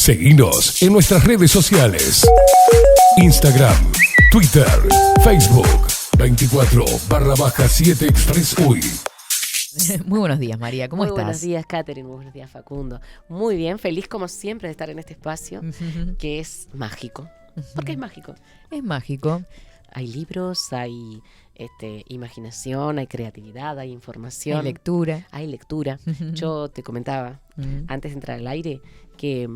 Seguinos en nuestras redes sociales. Instagram, Twitter, Facebook, 24/7 Express UI. Muy buenos días, María. ¿Cómo estás? Muy buenos días, Catherine. Muy buenos días, Facundo. Muy bien, feliz como siempre de estar en este espacio que es mágico. ¿Por qué es mágico? Es mágico. Hay libros, hay imaginación, hay creatividad, hay información. Hay lectura. Hay lectura. Yo te comentaba antes de entrar al aire que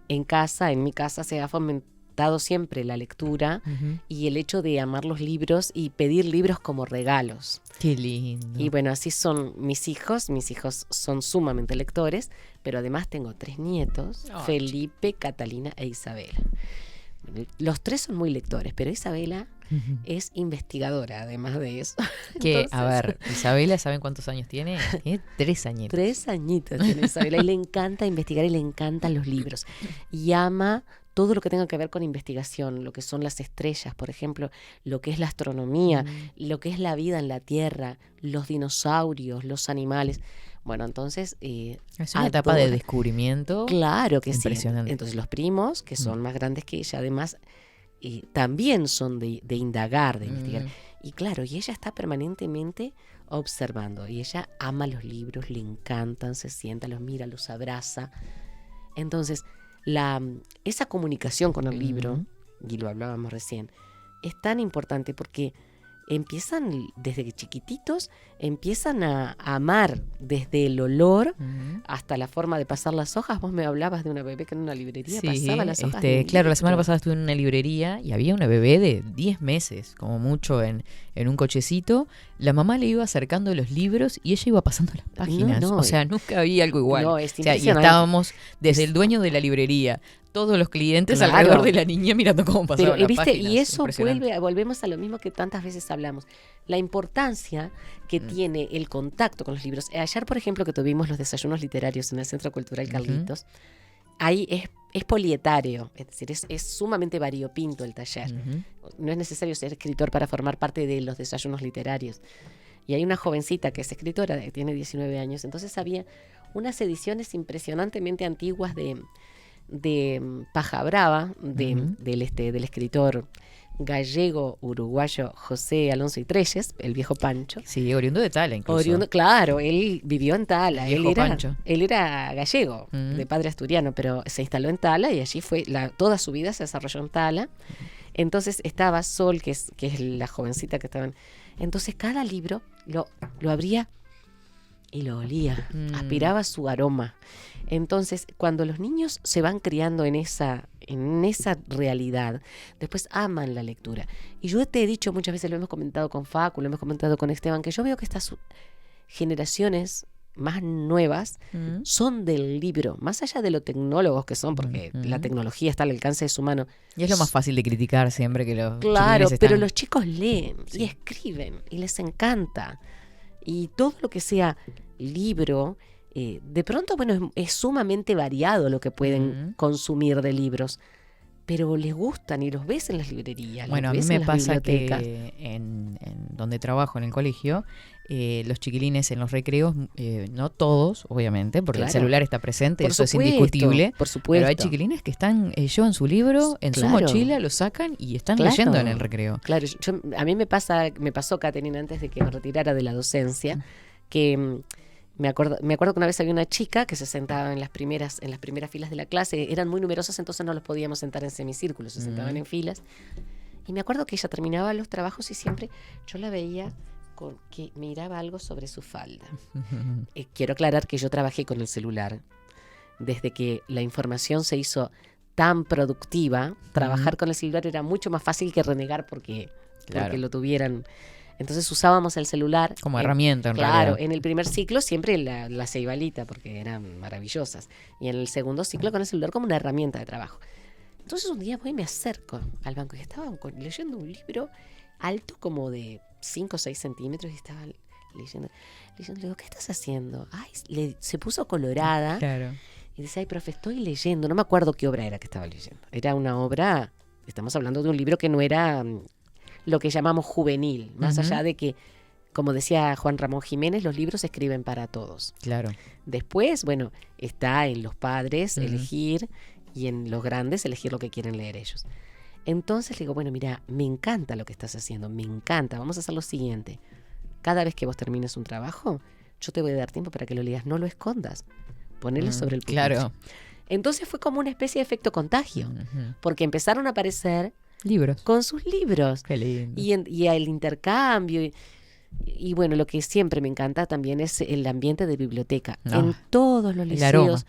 en mi casa se ha fomentado siempre la lectura y el hecho de amar los libros y pedir libros como regalos. Qué lindo. Y bueno, así son mis hijos son sumamente lectores, pero además tengo 3 nietos, Felipe, Catalina e Isabela. Los 3 son muy lectores, pero Isabela es investigadora, además de eso. Que, Entonces, a ver, Isabela, ¿saben cuántos años tiene? Tiene 3 añitos. 3 añitos tiene Isabela y le encanta investigar y le encantan los libros. Y ama todo lo que tenga que ver con investigación, lo que son las estrellas, por ejemplo, lo que es la astronomía, lo que es la vida en la Tierra, los dinosaurios, los animales. Bueno, entonces... es una etapa de descubrimiento. Claro que impresionante. Sí. Entonces los primos, que son más grandes que ella, además, también son de indagar, de investigar. Y claro, y ella está permanentemente observando. Y ella ama los libros, le encantan, se sienta, los mira, los abraza. Entonces, esa comunicación con el libro, y lo hablábamos recién, es tan importante porque empiezan desde chiquititos, empiezan a amar desde el olor hasta la forma de pasar las hojas. Vos me hablabas de una bebé que en una librería pasaba las hojas. Claro, la semana pasada estuve en una librería y había una bebé de 10 meses, como mucho, en un cochecito. La mamá le iba acercando los libros y ella iba pasando las páginas. O sea, nunca había algo igual. No, es y estábamos desde el dueño de la librería, todos los clientes alrededor de la niña mirando cómo pasaban las páginas. Y eso volvemos a lo mismo que tantas veces hablamos. La importancia que tiene el contacto con los libros. Ayer, por ejemplo, que tuvimos los desayunos literarios en el Centro Cultural Carlitos, ahí es polietario, es decir, es sumamente variopinto el taller. No es necesario ser escritor para formar parte de los desayunos literarios. Y hay una jovencita que es escritora, que tiene 19 años, entonces había unas ediciones impresionantemente antiguas de Paja Brava, del escritor gallego-uruguayo José Alonso Itreyes, el viejo Pancho. Sí, oriundo de Tala incluso. Claro, él vivió en Tala. Pancho. Él era gallego, de padre asturiano, pero se instaló en Tala y allí toda su vida se desarrolló en Tala. Entonces estaba Sol, que es la jovencita que estaba. Entonces cada libro lo abría y lo olía, aspiraba su aroma. Entonces, cuando los niños se van criando en esa realidad, después aman la lectura. Y yo te he dicho muchas veces, lo hemos comentado con Facu, lo hemos comentado con Esteban, que yo veo que estas generaciones más nuevas son del libro, más allá de lo tecnólogos que son, porque la tecnología está al alcance de su mano. Y es lo más fácil de criticar siempre que los Claro, pero los chicos leen y escriben y les encanta. Y todo lo que sea libro... de pronto, bueno, es sumamente variado lo que pueden consumir de libros, pero les gustan y los ves en las librerías. Bueno, a mí me pasa que en donde trabajo, en el colegio, los chiquilines en los recreos, no todos, obviamente, porque el celular está presente, eso es indiscutible. Por supuesto. Pero hay chiquilines que llevan su libro en su mochila, lo sacan y están leyendo en el recreo. Claro, a mí me pasó, Caterina, antes de que me retirara de la docencia, que... Me acuerdo que una vez había una chica que se sentaba en las primeras filas de la clase. Eran muy numerosas, entonces no los podíamos sentar en semicírculos, se sentaban en filas. Y me acuerdo que ella terminaba los trabajos y siempre yo la veía que miraba algo sobre su falda. Quiero aclarar que yo trabajé con el celular. Desde que la información se hizo tan productiva, trabajar con el celular era mucho más fácil que renegar porque lo tuvieran... Entonces usábamos el celular como herramienta, en realidad. realidad. Claro, en el primer ciclo siempre la ceibalita, porque eran maravillosas. Y en el segundo ciclo con el celular como una herramienta de trabajo. Entonces un día voy y me acerco al banco y estaban leyendo un libro alto como de 5 o 6 centímetros y estaba leyendo. Le digo, ¿qué estás haciendo? Ay, se puso colorada. Claro. Y dice, ay, profe, estoy leyendo. No me acuerdo qué obra era que estaba leyendo. Era una obra, estamos hablando de un libro que no era... lo que llamamos juvenil, más allá de que, como decía Juan Ramón Jiménez, los libros se escriben para todos. Claro. Después, bueno, está en los padres elegir y en los grandes elegir lo que quieren leer ellos. Entonces le digo, bueno, mira, me encanta lo que estás haciendo, me encanta, vamos a hacer lo siguiente. Cada vez que vos termines un trabajo, yo te voy a dar tiempo para que lo leas, no lo escondas, ponelo sobre el pupitre. Claro. Entonces fue como una especie de efecto contagio, porque empezaron a aparecer libros con sus libros. Qué lindo. Y el intercambio. Y bueno, lo que siempre me encanta también es el ambiente de biblioteca. En todos los liceos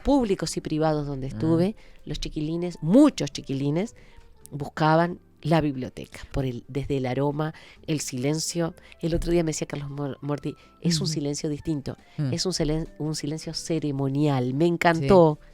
públicos y privados donde estuve, los chiquilines, muchos chiquilines, buscaban la biblioteca, desde el aroma, el silencio. El otro día me decía Carlos Morti, es un silencio distinto, es un silencio ceremonial. Me encantó. Sí.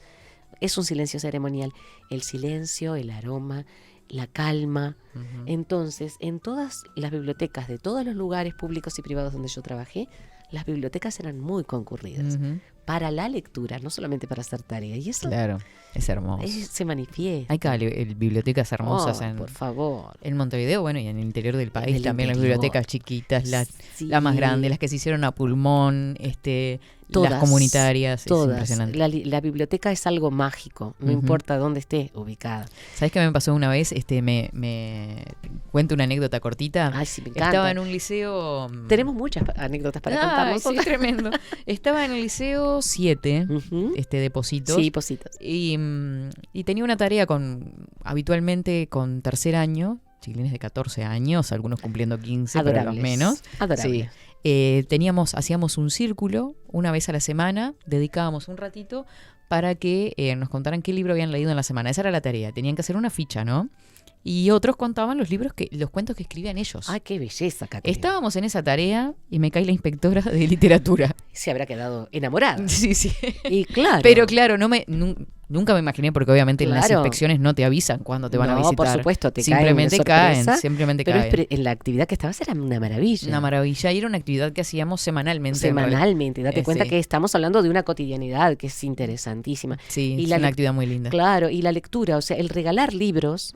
Es un silencio ceremonial. El silencio, el aroma, la calma. Entonces, en todas las bibliotecas de todos los lugares públicos y privados donde yo trabajé, las bibliotecas eran muy concurridas para la lectura, no solamente para hacer tarea. Y eso, claro, es hermoso. Se manifiesta. Hay cada bibliotecas hermosas por favor. En Montevideo, bueno, y en el interior del país también las bibliotecas chiquitas, la más grande, las que se hicieron a pulmón, todas, las comunitarias, todas. Es impresionante. La biblioteca es algo mágico, no importa dónde esté ubicada. ¿Sabes qué me pasó una vez? Me cuento una anécdota cortita. Ay, sí, me encanta. Estaba en un liceo... Tenemos muchas anécdotas para contarnos. Sí, tremendo. Estaba en el liceo 7, de Positos. Sí, Positos. Y tenía una tarea habitualmente con tercer año, chiquilines de 14 años, algunos cumpliendo 15, adorables, pero los menos. Adorables. Sí. Hacíamos un círculo una vez a la semana, dedicábamos un ratito para que nos contaran qué libro habían leído en la semana. Esa era la tarea. Tenían que hacer una ficha, ¿no? Y otros contaban los cuentos que escribían ellos. ¡Ay, qué belleza, Caterina! Estábamos en esa tarea y me cae la inspectora de literatura. Se habrá quedado enamorada. Sí, sí. Y claro. Pero claro, nunca me imaginé, porque obviamente en las inspecciones no te avisan cuando te van a visitar. No, por supuesto, simplemente caen. Pero en la actividad que estabas era una maravilla. Una maravilla, y era una actividad que hacíamos semanalmente. Semanalmente, date cuenta que estamos hablando de una cotidianidad que es interesantísima. Sí, es una actividad muy linda. Claro, y la lectura, o sea, el regalar libros,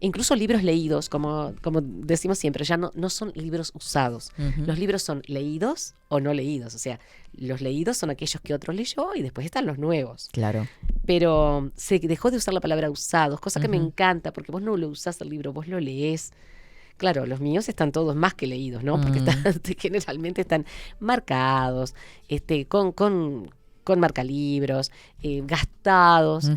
incluso libros leídos, como decimos siempre, ya no son libros usados. Los libros son leídos o no leídos, o sea, los leídos son aquellos que otro leyó y después están los nuevos. Claro. Pero se dejó de usar la palabra usados, cosa que me encanta, porque vos no lo usás el libro, vos lo leés. Claro, los míos están todos más que leídos, ¿no? Porque generalmente están marcados, con marcalibros, gastados.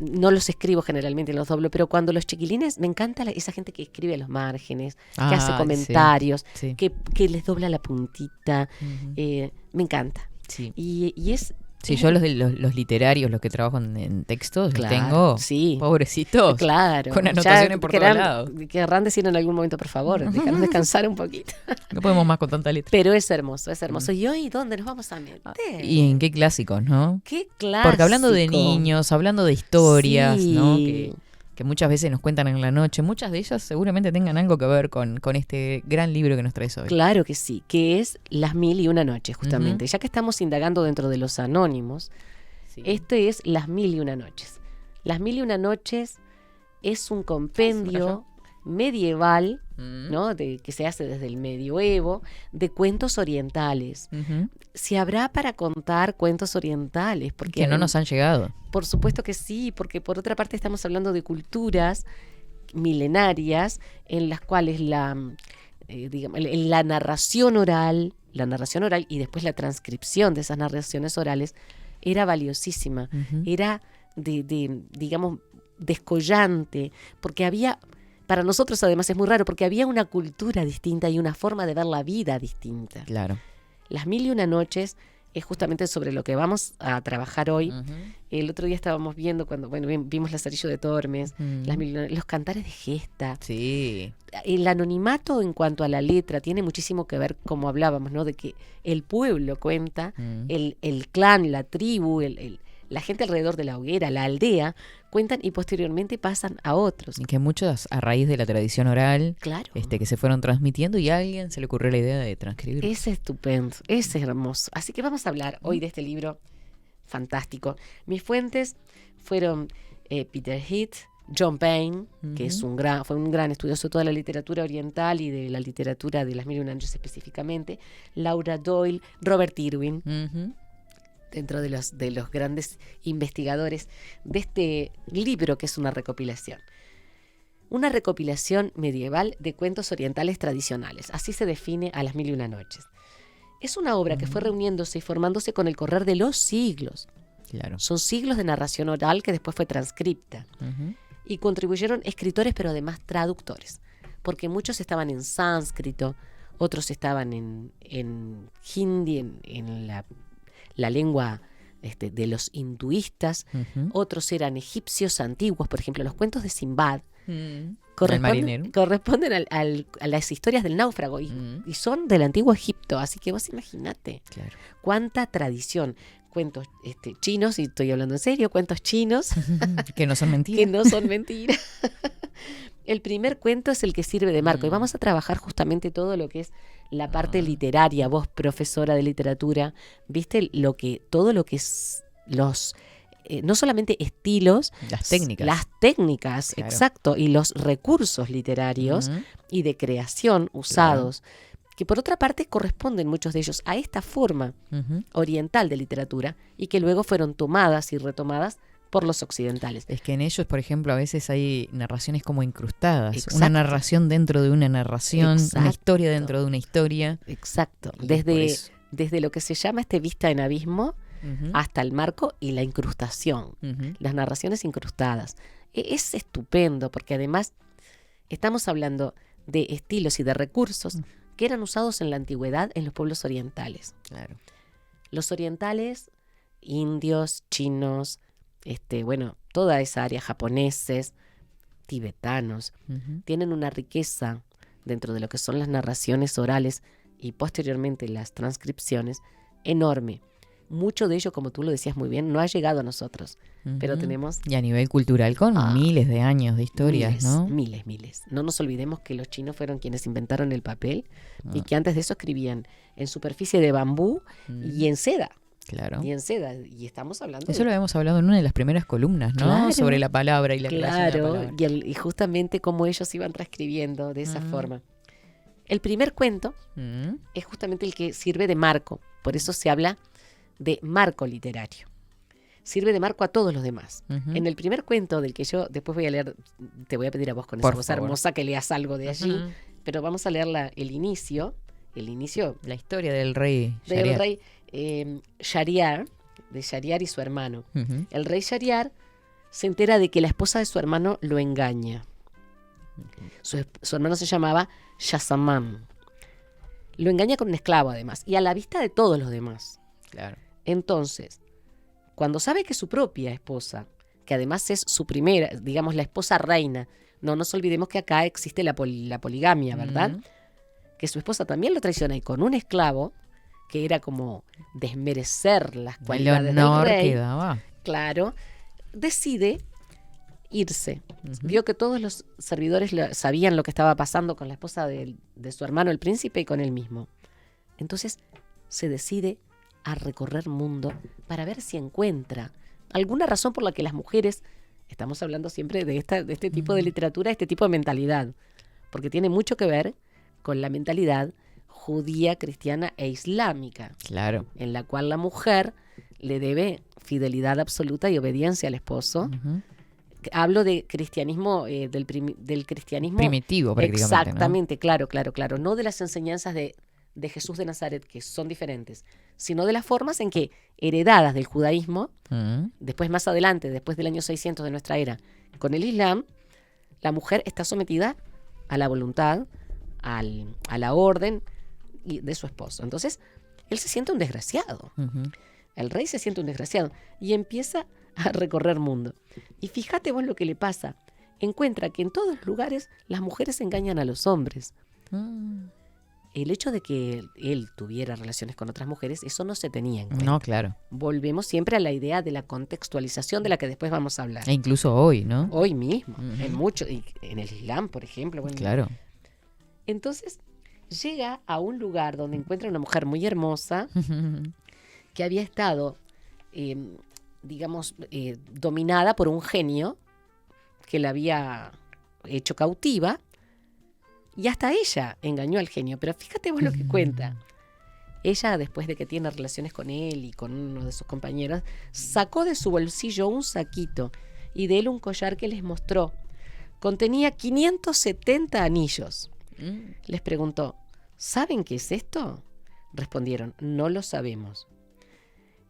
No los escribo generalmente, los doblo, pero cuando los chiquilines, me encanta esa gente que escribe a los márgenes, que hace comentarios, sí. Que les dobla la puntita. Me encanta. Sí. Y es... Sí, yo los literarios, los que trabajan en textos, claro, los tengo, sí, pobrecitos, claro, con anotaciones por todos lados. Querrán decir en algún momento, por favor, déjanos descansar un poquito. No podemos más con tanta letra. Pero es hermoso, es hermoso. ¿Y hoy dónde nos vamos a meter? ¿Y en qué clásicos, no? ¿Qué clásicos? Porque hablando de niños, hablando de historias, sí, ¿no? Que muchas veces nos cuentan en la noche, muchas de ellas seguramente tengan algo que ver con este gran libro que nos traes hoy. Claro que sí, que es Las 1001 noches, justamente. Ya que estamos indagando dentro de los anónimos, este es Las 1001 noches. Las 1001 noches es un compendio medieval, ¿no? Que se hace desde el medioevo, de cuentos orientales. ¿Se habrá para contar cuentos orientales? Porque que no nos han llegado. Por supuesto que sí, porque por otra parte estamos hablando de culturas milenarias en las cuales la narración oral y después la transcripción de esas narraciones orales era valiosísima, era digamos, descollante, porque había, para nosotros además es muy raro, porque había una cultura distinta y una forma de ver la vida distinta. Claro. Las 1001 noches es justamente sobre lo que vamos a trabajar hoy. El otro día estábamos viendo, vimos Lazarillo de Tormes, los cantares de gesta. Sí. El anonimato en cuanto a la letra tiene muchísimo que ver, como hablábamos, ¿no? De que el pueblo cuenta, el clan, la tribu, la gente alrededor de la hoguera, la aldea, cuentan y posteriormente pasan a otros. Y que muchos a raíz de la tradición oral, claro, que se fueron transmitiendo, y a alguien se le ocurrió la idea de transcribir. Es estupendo, es hermoso. Así que vamos a hablar hoy de este libro fantástico. Mis fuentes fueron Peter Heath, John Payne, que fue un gran estudioso de toda la literatura oriental y de la literatura de Las 1001 noches específicamente, Laura Doyle, Robert Irwin. dentro de los grandes investigadores de este libro, que es una recopilación. Una recopilación medieval de cuentos orientales tradicionales. Así se define a Las Mil y Una Noches. Es una obra que fue reuniéndose y formándose con el correr de los siglos. Claro. Son siglos de narración oral que después fue transcripta. Y contribuyeron escritores, pero además traductores. Porque muchos estaban en sánscrito, otros estaban en hindi, en la lengua de los hinduistas, otros eran egipcios antiguos. Por ejemplo, los cuentos de Simbad corresponden a las historias del náufrago y son del antiguo Egipto. Así que vos imaginate cuánta tradición. Cuentos chinos, y estoy hablando en serio, cuentos chinos. Que no son mentiras. Que no son mentiras. El primer cuento es el que sirve de marco. Y vamos a trabajar justamente todo lo que es la parte literaria. Vos, profesora de literatura, viste todo lo que es los... no solamente estilos, las técnicas. Las técnicas, claro. Exacto, y los recursos literarios y de creación usados. Claro. Que por otra parte corresponden muchos de ellos a esta forma oriental de literatura y que luego fueron tomadas y retomadas por los occidentales. Es que en ellos, por ejemplo, a veces hay narraciones como incrustadas. Exacto. Una narración dentro de una narración, Exacto. Una historia dentro de una historia. Exacto. Desde lo que se llama vista en abismo hasta el marco y la incrustación. Las narraciones incrustadas. Es estupendo porque además estamos hablando de estilos y de recursos que eran usados en la antigüedad en los pueblos orientales. Claro. Los orientales, indios, chinos, toda esa área, japoneses, tibetanos, tienen una riqueza dentro de lo que son las narraciones orales y posteriormente las transcripciones enorme. Mucho de ello, como tú lo decías muy bien, no ha llegado a nosotros, pero tenemos... Y a nivel cultural con miles de años de historias, ¿no? Miles. No nos olvidemos que los chinos fueron quienes inventaron el papel y que antes de eso escribían en superficie de bambú y en seda. Claro. Y estamos hablando... Eso lo habíamos hablado en una de las primeras columnas, ¿no? Claro. Sobre la palabra y la creación de la palabra. Y justamente cómo ellos iban transcribiendo de esa forma. El primer cuento es justamente el que sirve de marco, por eso se habla de marco literario. Sirve de marco a todos los demás. En el primer cuento del que yo después voy a leer, te voy a pedir a vos con esa voz hermosa que leas algo de allí, pero vamos a leer el inicio, la historia del rey Shahriar, de Shahriar y su hermano. El rey Shahriar se entera de que la esposa de su hermano lo engaña. Su hermano se llamaba Shahzaman. Lo engaña con un esclavo además, y a la vista de todos los demás. Claro. Entonces, cuando sabe que su propia esposa, que además es su primera, digamos la esposa reina, no nos olvidemos que acá existe la poligamia, ¿verdad? Que su esposa también lo traiciona y con un esclavo, que era como desmerecer las cualidades del rey, que daba. Claro, decide irse. Vio que todos los servidores sabían lo que estaba pasando con la esposa de su hermano el príncipe y con él mismo. Entonces se decide a recorrer mundo para ver si encuentra alguna razón por la que las mujeres, estamos hablando siempre de este tipo de literatura, este tipo de mentalidad, porque tiene mucho que ver con la mentalidad judía, cristiana e islámica, claro, en la cual la mujer le debe fidelidad absoluta y obediencia al esposo. Hablo de cristianismo, del cristianismo primitivo prácticamente. Exactamente, ¿no? Claro. No de las enseñanzas de Jesús de Nazaret, que son diferentes, sino de las formas en que, heredadas del judaísmo, después más adelante, después del año 600 de nuestra era, con el Islam, la mujer está sometida a la voluntad, a la orden de su esposo. Entonces, él se siente un desgraciado. El rey se siente un desgraciado y empieza a recorrer mundo. Y fíjate vos lo que le pasa. Encuentra que en todos los lugares las mujeres engañan a los hombres. El hecho de que él tuviera relaciones con otras mujeres, eso no se tenía en cuenta. No, claro. Volvemos siempre a la idea de la contextualización de la que después vamos a hablar. E incluso hoy, ¿no? Hoy mismo, en mucho, y en el Islam, por ejemplo. Bueno, claro. Entonces, llega a un lugar donde encuentra una mujer muy hermosa que había estado, dominada por un genio que la había hecho cautiva. Y hasta ella engañó al genio. Pero fíjate vos lo que cuenta. Ella, después de que tiene relaciones con él y con uno de sus compañeros, sacó de su bolsillo un saquito y de él un collar que les mostró. Contenía 570 anillos. Les preguntó, ¿saben qué es esto? Respondieron, no lo sabemos.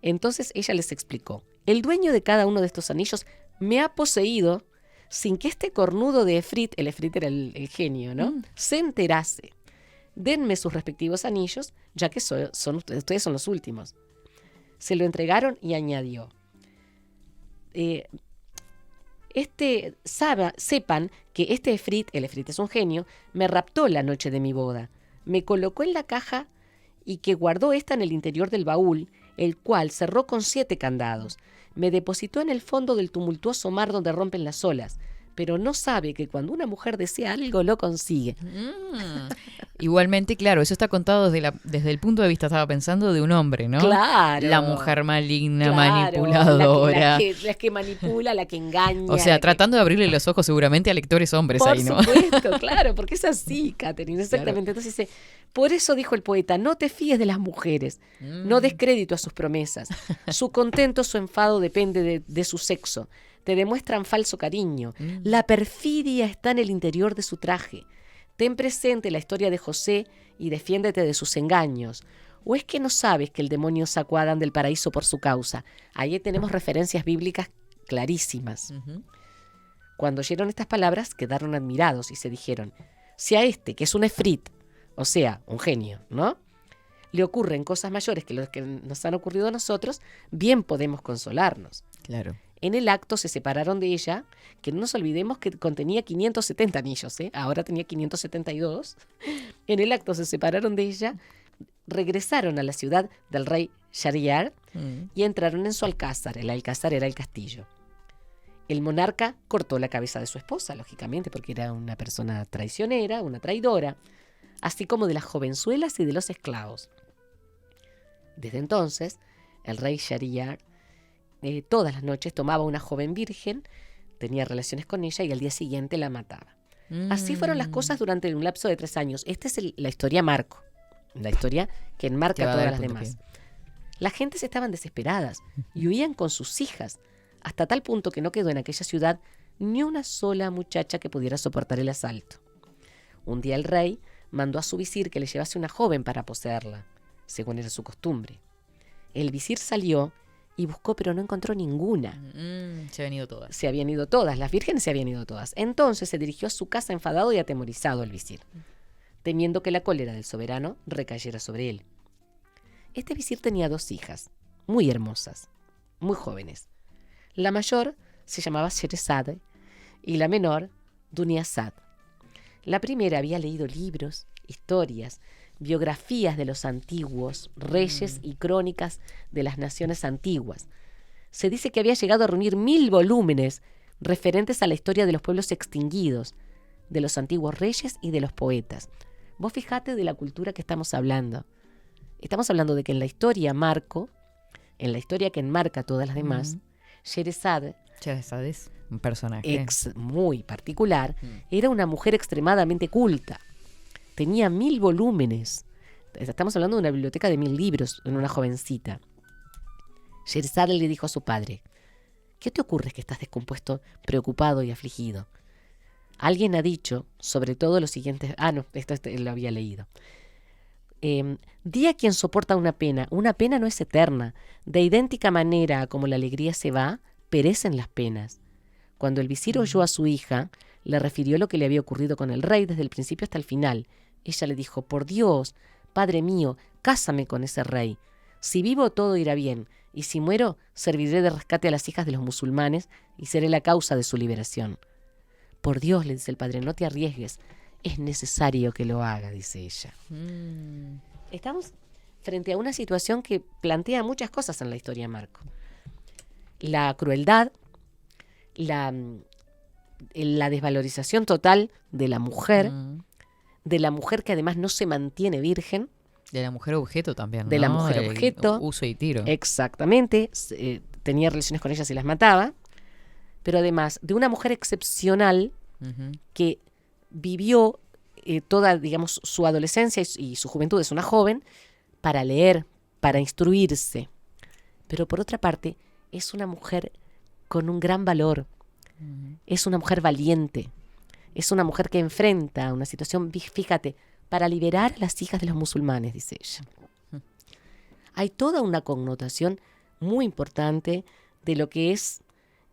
Entonces ella les explicó, el dueño de cada uno de estos anillos me ha poseído sin que este cornudo de Efrit, el Efrit era el genio, ¿no? Se enterase. Denme sus respectivos anillos, ya que ustedes son los últimos. Se lo entregaron y añadió, sepan que este Efrit, el Efrit es un genio, me raptó la noche de mi boda, me colocó en la caja y que guardó esta en el interior del baúl, el cual cerró con 7 candados. Me depositó en el fondo del tumultuoso mar donde rompen las olas, pero no sabe que cuando una mujer desea algo lo consigue. Igualmente, claro, eso está contado desde el punto de vista, estaba pensando, de un hombre, ¿no? Claro. La mujer maligna, manipuladora. La que manipula, la que engaña. O sea, tratando de abrirle los ojos seguramente a lectores hombres ahí, ¿no? Por supuesto, claro, porque es así, Catherine, exactamente. Claro. Entonces dice, por eso dijo el poeta, no te fíes de las mujeres, no des crédito a sus promesas. Su contento, su enfado depende de su sexo. Te demuestran falso cariño. La perfidia está en el interior de su traje. Ten presente la historia de José y defiéndete de sus engaños. ¿O es que no sabes que el demonio sacó a Adán del paraíso por su causa? Ahí tenemos referencias bíblicas clarísimas. Cuando oyeron estas palabras, quedaron admirados y se dijeron, si a este, que es un efrit, o sea, un genio, ¿no?, le ocurren cosas mayores que los que nos han ocurrido a nosotros, bien podemos consolarnos. Claro. En el acto se separaron de ella, que no nos olvidemos que contenía 570 anillos, ahora tenía 572. En el acto se separaron de ella, regresaron a la ciudad del rey Shahryar y entraron en su alcázar. El alcázar era el castillo. El monarca cortó la cabeza de su esposa, lógicamente, porque era una persona traicionera, una traidora, así como de las jovenzuelas y de los esclavos. Desde entonces, el rey Shahryar todas las noches tomaba una joven virgen, tenía relaciones con ella y al día siguiente la mataba. Así fueron las cosas durante un lapso de 3 años. Esta es la historia marco, la historia que enmarca todas las demás. Las gentes estaban desesperadas y huían con sus hijas, hasta tal punto que no quedó en aquella ciudad ni una sola muchacha que pudiera soportar el asalto. Un día el rey mandó a su visir que le llevase una joven para poseerla, según era su costumbre. El visir salió y buscó, pero no encontró ninguna. Se habían ido todas. Se habían ido todas, las vírgenes se habían ido todas. Entonces se dirigió a su casa enfadado y atemorizado el visir, temiendo que la cólera del soberano recayera sobre él. Este visir tenía 2 hijas, muy hermosas, muy jóvenes. La mayor se llamaba Sheresade y la menor, Duniasad. La primera había leído libros, historias, biografías de los antiguos reyes y crónicas de las naciones antiguas. Se dice que había llegado a reunir 1000 volúmenes referentes a la historia de los pueblos extinguidos, de los antiguos reyes y de los poetas. Vos fijate de la cultura que estamos hablando. Estamos hablando de que en la historia marco, en la historia que enmarca todas las demás, Sheresade es un personaje muy particular, era una mujer extremadamente culta. Tenía 1000 volúmenes. Estamos hablando de una biblioteca de 1000 libros en una jovencita. Sheresade le dijo a su padre, ¿qué te ocurre que estás descompuesto, preocupado y afligido? Alguien ha dicho, sobre todo lo siguiente... esto lo había leído. Di a quien soporta una pena no es eterna. De idéntica manera como la alegría se va, perecen las penas. Cuando el visir oyó a su hija, le refirió lo que le había ocurrido con el rey desde el principio hasta el final. Ella le dijo, por Dios, padre mío, cásame con ese rey. Si vivo todo irá bien, y si muero, serviré de rescate a las hijas de los musulmanes y seré la causa de su liberación. Por Dios, le dice el padre, no te arriesgues. Es necesario que lo haga, dice ella. Estamos frente a una situación que plantea muchas cosas en la historia de Marco. La crueldad, la desvalorización total de la mujer que además no se mantiene virgen. De la mujer objeto también, ¿no? De la mujer objeto. Uso y tiro. Exactamente. Tenía relaciones con ellas y las mataba. Pero además de una mujer excepcional que vivió toda, digamos, su adolescencia y su juventud, es una joven, para leer, para instruirse. Pero por otra parte, es una mujer con un gran valor. Es una mujer valiente. Es una mujer que enfrenta una situación, fíjate, para liberar a las hijas de los musulmanes, dice ella. Hay toda una connotación muy importante de lo que es,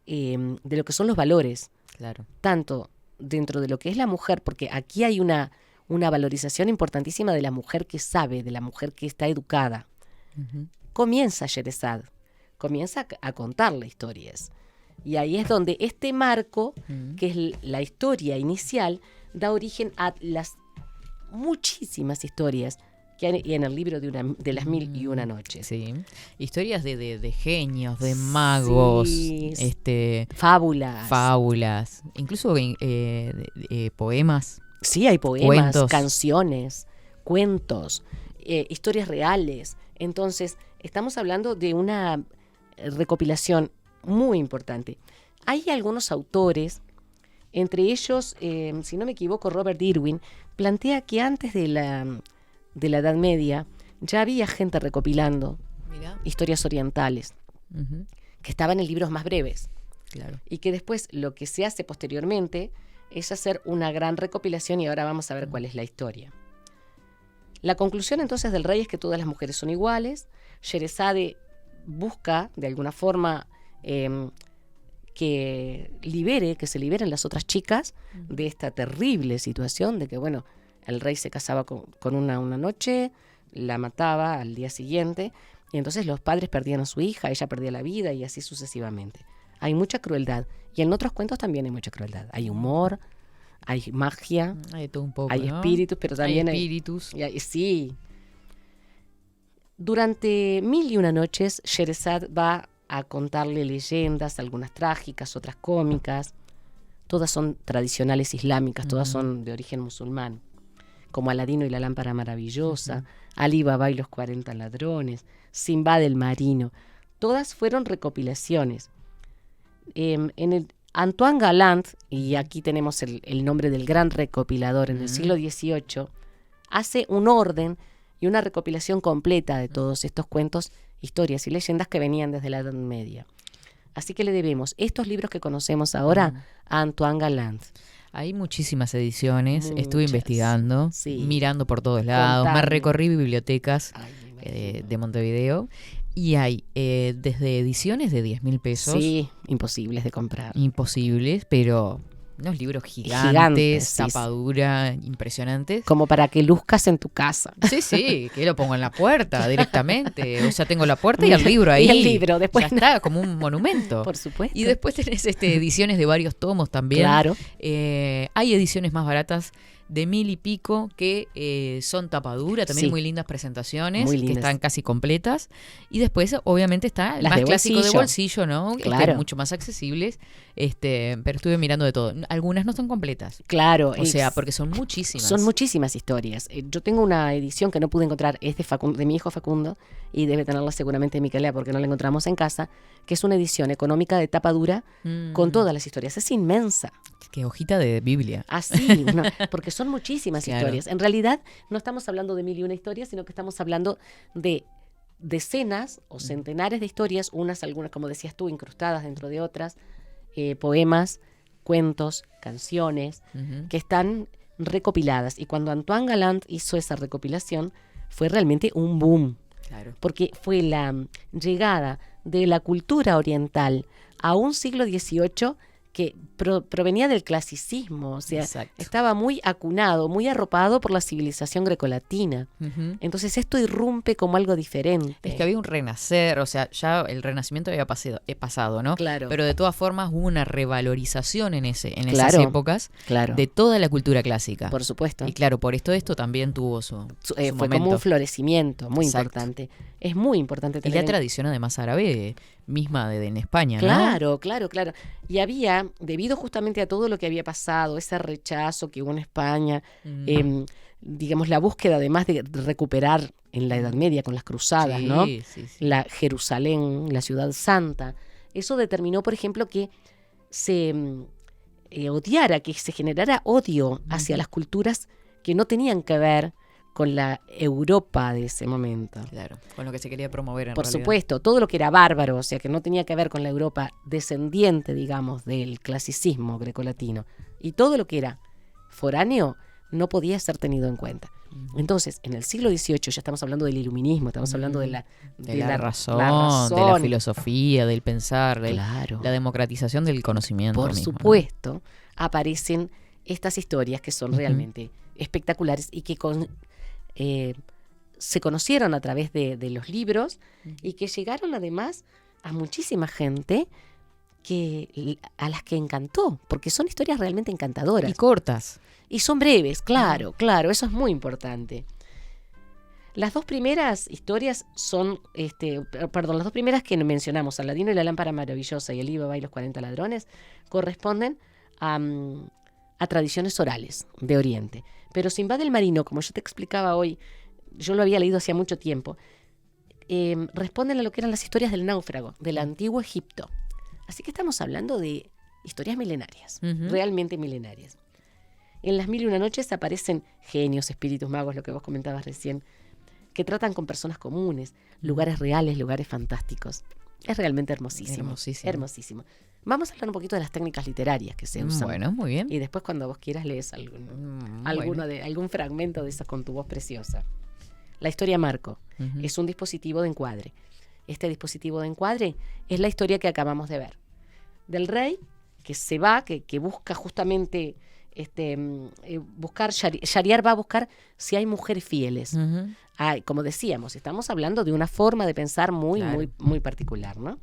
de lo que son los valores. Claro. Tanto dentro de lo que es la mujer, porque aquí hay una valorización importantísima de la mujer que sabe, de la mujer que está educada. Comienza Sherezad, comienza a contarle historias. Y ahí es donde este marco, que es la historia inicial, da origen a las muchísimas historias que hay en el libro de las 1001 noches. Sí. Historias de genios, de magos, sí, fábulas, incluso poemas. Sí, hay poemas, cuentos. Canciones, cuentos, historias reales. Entonces, estamos hablando de una recopilación muy importante. Hay algunos autores, entre ellos, si no me equivoco, Robert Irwin, plantea que antes de la Edad Media ya había gente recopilando historias orientales, que estaban en libros más breves. Claro. Y que después lo que se hace posteriormente es hacer una gran recopilación, y ahora vamos a ver cuál es la historia. La conclusión entonces del rey es que todas las mujeres son iguales. Sherezade busca de alguna forma que se liberen las otras chicas de esta terrible situación de que, bueno, el rey se casaba con una noche, la mataba al día siguiente, y entonces los padres perdían a su hija, ella perdía la vida, y así sucesivamente. Hay mucha crueldad, y en otros cuentos también hay mucha crueldad. Hay humor, hay magia, hay todo un poco, hay ¿no? espíritus, pero también hay espíritus. Sí. Durante 1001 noches, Sherezad va a contarle leyendas, algunas trágicas, otras cómicas. Todas son tradicionales islámicas, todas son de origen musulmán, como Aladino y la lámpara maravillosa, Ali Baba y los 40 ladrones, Simbad el marino. Todas fueron recopilaciones. Antoine Galland, y aquí tenemos el nombre del gran recopilador en el siglo XVIII, hace un orden y una recopilación completa de todos estos cuentos, historias y leyendas que venían desde la Edad Media. Así que le debemos estos libros que conocemos ahora a Antoine Galland. Hay muchísimas ediciones, Muchas. estuve investigando, mirando por todos lados, me recorrí bibliotecas de Montevideo, y hay desde ediciones de 10.000 pesos. Sí, imposibles de comprar. Imposibles, pero unos libros gigantes, tapadura, impresionantes. Como para que luzcas en tu casa. Sí, que lo pongo en la puerta directamente. O sea, tengo la puerta y el libro ahí. Y el libro, después. Ya está, como un monumento. Por supuesto. Y después tenés ediciones de varios tomos también. Claro. Hay ediciones más baratas de 1.000 y pico que son tapadura, también muy lindas presentaciones, muy lindas, que están casi completas. Y después, obviamente, está el más clásico de bolsillo, ¿no? Claro. Mucho más accesibles. Pero estuve mirando de todo. Algunas no están completas. Claro. O sea, porque son muchísimas. Son muchísimas historias. Yo tengo una edición que no pude encontrar, es de mi hijo Facundo, y debe tenerla seguramente Micaela porque no la encontramos en casa, que es una edición económica de tapa dura con todas las historias. Es inmensa. Qué hojita de Biblia. Así, porque son muchísimas historias. En realidad no estamos hablando de 1001 historias, sino que estamos hablando de decenas o centenares de historias, algunas, como decías tú, incrustadas dentro de otras, poemas, cuentos, canciones, que están recopiladas. Y cuando Antoine Galland hizo esa recopilación, fue realmente un boom. Claro. Porque fue la llegada de la cultura oriental a un siglo XVIII que provenía del clasicismo, o sea, estaba muy acunado, muy arropado por la civilización grecolatina. Entonces esto irrumpe como algo diferente. Es que había un renacer, o sea, ya el renacimiento había pasado, ¿no? Claro. Pero de todas formas hubo una revalorización en esas épocas de toda la cultura clásica. Por supuesto. Y claro, por esto también tuvo su fue momento. como un florecimiento muy importante. Es muy importante tener. Y la tradición además árabe misma en España, ¿no? Claro. Y había, debido justamente a todo lo que había pasado, ese rechazo que hubo en España, digamos, la búsqueda además de recuperar en la Edad Media con las cruzadas, ¿no? Sí. La Jerusalén, la ciudad santa. Eso determinó, por ejemplo, que se odiara, que se generara odio hacia las culturas que no tenían que ver con la Europa de ese momento. Claro, con lo que se quería promover en Por realidad. supuesto, todo lo que era bárbaro, o sea, que no tenía que ver con la Europa descendiente, digamos, del clasicismo grecolatino, y todo lo que era foráneo no podía ser tenido en cuenta. Entonces, en el siglo XVIII ya estamos hablando del iluminismo, estamos hablando de la razón, razón, de la filosofía, del pensar, de claro. la democratización del conocimiento. Por mismo, supuesto, ¿no? Aparecen estas historias que son realmente espectaculares y que se conocieron a través de los libros y que llegaron además a muchísima gente a las que encantó, porque son historias realmente encantadoras. Y cortas. Y son breves, claro, eso es muy importante. Las dos primeras historias son, las dos primeras que mencionamos, Aladino y la lámpara maravillosa y Alí Baba y los 40 ladrones, corresponden a tradiciones orales de Oriente. Pero Sinbad el Marino, como yo te explicaba hoy, yo lo había leído hacía mucho tiempo, responden a lo que eran las historias del náufrago, del antiguo Egipto. Así que estamos hablando de historias milenarias, realmente milenarias. En las 1001 noches aparecen genios, espíritus, magos, lo que vos comentabas recién, que tratan con personas comunes, lugares reales, lugares fantásticos. Es realmente hermosísimo. Hermosísimo. Vamos a hablar un poquito de las técnicas literarias que se usan. Bueno, muy bien. Y después cuando vos quieras lees algún fragmento de esas con tu voz preciosa. La historia marco es un dispositivo de encuadre. Este dispositivo de encuadre es la historia que acabamos de ver. Del rey que se va, que busca justamente Shahriar va a buscar si hay mujeres fieles. Como decíamos, estamos hablando de una forma de pensar muy, claro, muy particular, ¿no?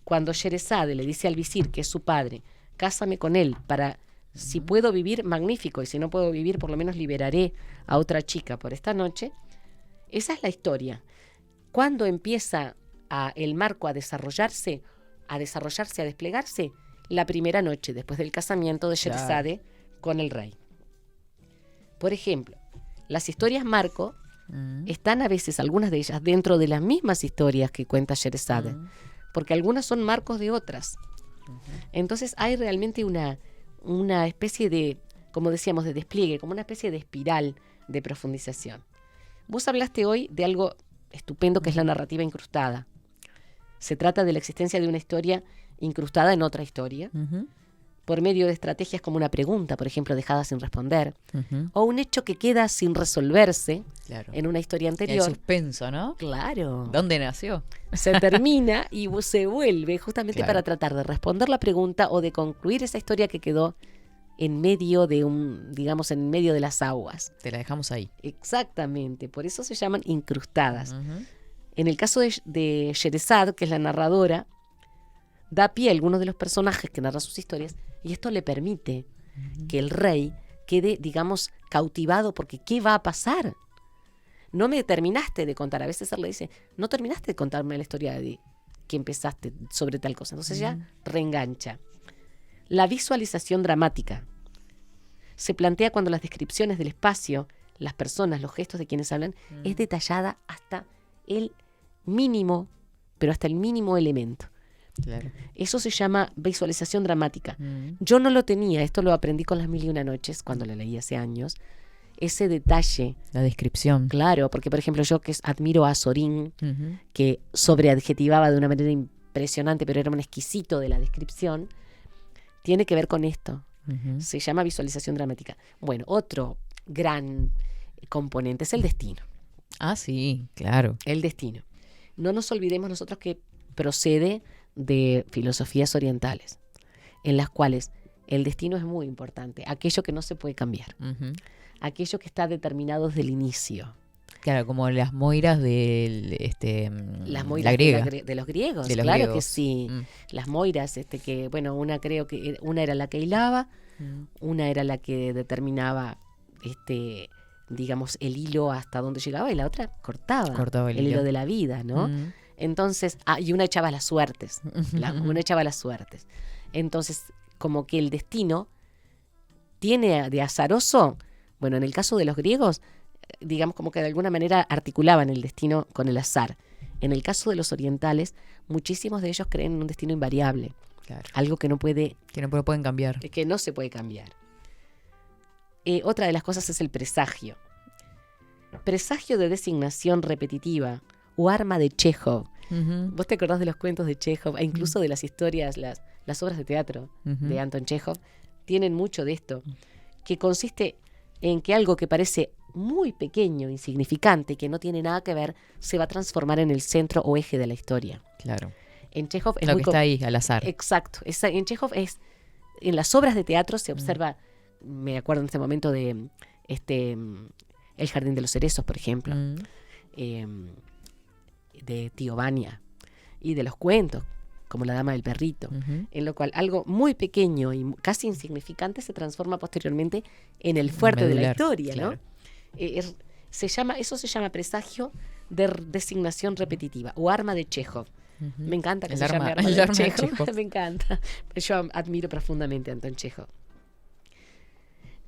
Cuando Sherezade le dice al visir, que es su padre, cásame con él para, si puedo vivir, magnífico, y si no puedo vivir, por lo menos liberaré a otra chica por esta noche. Esa es la historia. Cuando empieza el marco a desarrollarse, a desplegarse, la primera noche después del casamiento de Sherezade con el rey. Por ejemplo, las historias marco están a veces, algunas de ellas, dentro de las mismas historias que cuenta Sherezade, porque algunas son marcos de otras. Entonces hay realmente una especie de, como decíamos, de despliegue, como una especie de espiral de profundización. Vos hablaste hoy de algo estupendo que es la narrativa incrustada. Se trata de la existencia de una historia incrustada en otra historia, por medio de estrategias como una pregunta, por ejemplo, dejada sin responder, o un hecho que queda sin resolverse en una historia anterior. El suspenso, ¿no? Claro. ¿Dónde nació? Se termina y se vuelve justamente para tratar de responder la pregunta o de concluir esa historia que quedó en medio de en medio de las aguas. Te la dejamos ahí. Exactamente, por eso se llaman incrustadas. En el caso de Sherezade, que es la narradora, da pie a algunos de los personajes que narran sus historias y esto le permite que el rey quede, digamos, cautivado porque ¿qué va a pasar? No me terminaste de contar. A veces él le dice, no terminaste de contarme la historia de que empezaste sobre tal cosa. Entonces ya reengancha. La visualización dramática se plantea cuando las descripciones del espacio, las personas, los gestos de quienes hablan, es detallada hasta el mínimo, pero hasta el mínimo elemento. Claro. Eso se llama visualización dramática. Yo no lo tenía, esto lo aprendí con las 1001 noches, cuando lo leí hace años, ese detalle. La descripción. Claro, porque por ejemplo yo que admiro a Sorín, que sobreadjetivaba de una manera impresionante, pero era un exquisito de la descripción, tiene que ver con esto. Se llama visualización dramática. Bueno, otro gran componente es el destino. Ah, sí, claro. El destino. No nos olvidemos nosotros que procede de filosofías orientales, en las cuales el destino es muy importante, aquello que no se puede cambiar, aquello que está determinado desde el inicio. Claro, como las moiras las moiras la griega. de los griegos, de los claro griegos. Que sí. Las moiras, que bueno, una creo que una era la que hilaba, una era la que determinaba digamos el hilo hasta dónde llegaba y la otra cortaba el hilo de la vida, ¿no? Entonces, y una echaba las suertes, una echaba las suertes. Entonces, como que el destino tiene de azaroso, bueno, en el caso de los griegos, digamos como que de alguna manera articulaban el destino con el azar. En el caso de los orientales, muchísimos de ellos creen en un destino invariable, algo que no pueden cambiar. Que no se puede cambiar. Otra de las cosas es el presagio. presagio de designación repetitiva o arma de Chekhov. ¿Vos te acordás de los cuentos de Chekhov e incluso de las historias, las obras de teatro de Anton Chekhov? Tienen mucho de esto, que consiste en que algo que parece muy pequeño, insignificante, que no tiene nada que ver, se va a transformar en el centro o eje de la historia. Claro. En Chekhov es lo que está ahí, al azar. Exacto. En Chekhov en las obras de teatro se observa, me acuerdo en este momento de El jardín de los cerezos, por ejemplo, de Tío Vania, y de los cuentos, como La dama del perrito, en lo cual algo muy pequeño y casi insignificante se transforma posteriormente en el fuerte de la historia, claro. ¿No? Eso se llama presagio de designación repetitiva o arma de Chekhov. Me encanta que se llame arma de Chekhov. Me encanta. Yo admiro profundamente a Anton Chekhov.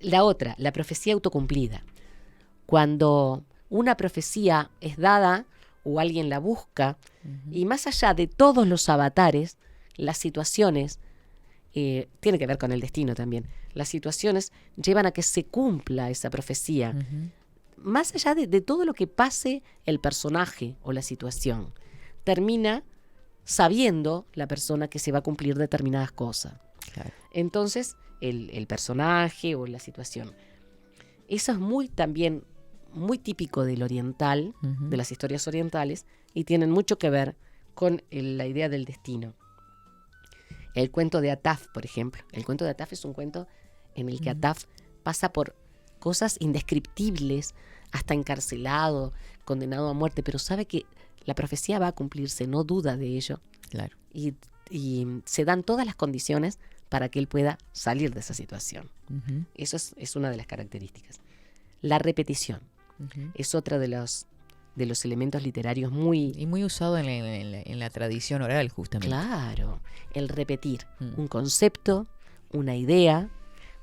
La otra, la profecía autocumplida. Cuando una profecía es dada o alguien la busca, y más allá de todos los avatares, las situaciones, tiene que ver con el destino también, las situaciones llevan a que se cumpla esa profecía, más allá de todo lo que pase el personaje o la situación, termina sabiendo la persona que se va a cumplir determinadas cosas. Claro. Entonces, el personaje o la situación. Eso es también muy típico del oriental, de las historias orientales, y tienen mucho que ver con la idea del destino. El cuento de Ataf, por ejemplo. El cuento de Ataf es un cuento en el que Ataf pasa por cosas indescriptibles, hasta encarcelado, condenado a muerte, pero sabe que la profecía va a cumplirse, no duda de ello. Claro. Y se dan todas las condiciones para que él pueda salir de esa situación. Eso es una de las características. La repetición es otra de los elementos literarios muy usado en la tradición oral, justamente. Claro, el repetir un concepto, una idea,